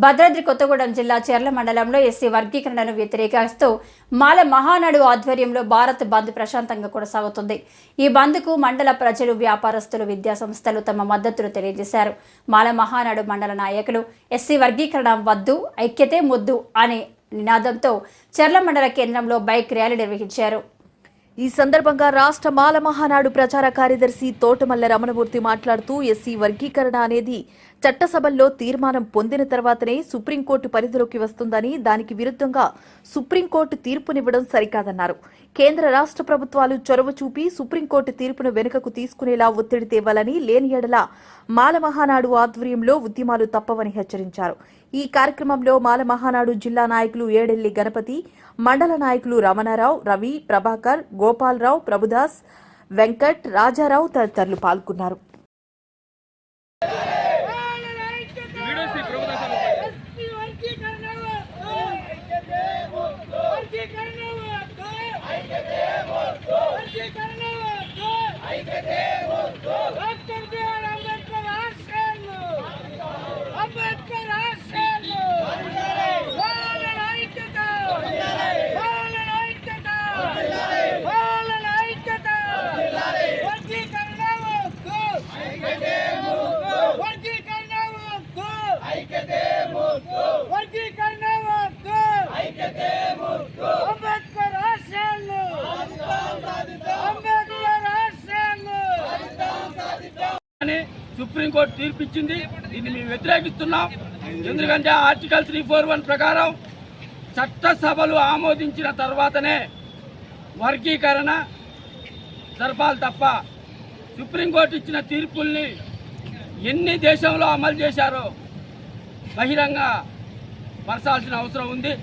భద్రాద్రి కొత్తగూడెం జిల్లా చెర్ల మండలంలో ఎస్సీ వర్గీకరణను వ్యతిరేకిస్తూ మాల మహానాడు ఆధ్వర్యంలో భారత్ బంద్ ప్రశాంతంగా కొనసాగుతుంది. ఈ బంద్కు మండల ప్రజలు, వ్యాపారస్తులు, విద్యాసంస్థలు తమ మద్దతును తెలియజేశారు. మాల మహానాడు మండల నాయకులు ఎస్సీ వర్గీకరణ వద్దు, ఐక్యతే ముద్దు అనే నినాదంతో చెర్ల మండల కేంద్రంలో బైక్ ర్యాలీ నిర్వహించారు. ఈ సందర్భంగా రాష్ట్ర మాల మహానాడు ప్రచార కార్యదర్శి తోటమల్ల రమణమూర్తి మాట్లాడుతూ ఎస్సీ వర్గీకరణ అనేది చట్టసభల్లో తీర్మానం పొందిన తర్వాతనే సుప్రీంకోర్టు పరిధిలోకి వస్తుందని, దానికి విరుద్ధంగా సుప్రీంకోర్టు తీర్పునివ్వడం సరికాదన్నారు. కేంద్ర రాష్ట్ర ప్రభుత్వాలు చొరవ చూపి సుప్రీంకోర్టు తీర్పును వెనుకకు తీసుకునేలా ఒత్తిడి తేవాలని, లేని ఎడల మాల మహానాడు ఆధ్వర్యంలో ఉద్యమాలు తప్పవని హెచ్చరించారు. ఈ కార్యక్రమంలో మాల మహానాడు జిల్లా నాయకులు ఏడెల్లి గణపతి, మండల నాయకులు రమణారావు, రవి, ప్రభాకర్, గోపాలరావు, ప్రభుదాస్, వెంకట్, రాజారావు తదితరులు పాల్గొన్నారు. సుప్రీంకోర్టు తీర్పిచ్చింది. దీన్ని మేము వ్యతిరేకిస్తున్నాం. ఎందుకంటే ఆర్టికల్ 341 ప్రకారం చట్టసభలు ఆమోదించిన తర్వాతనే వర్గీకరణ జరపాలి తప్ప సుప్రీంకోర్టు ఇచ్చిన తీర్పుల్ని ఎన్ని దేశంలో అమలు చేశారో బహిరంగ పరచాల్సిన అవసరం ఉంది.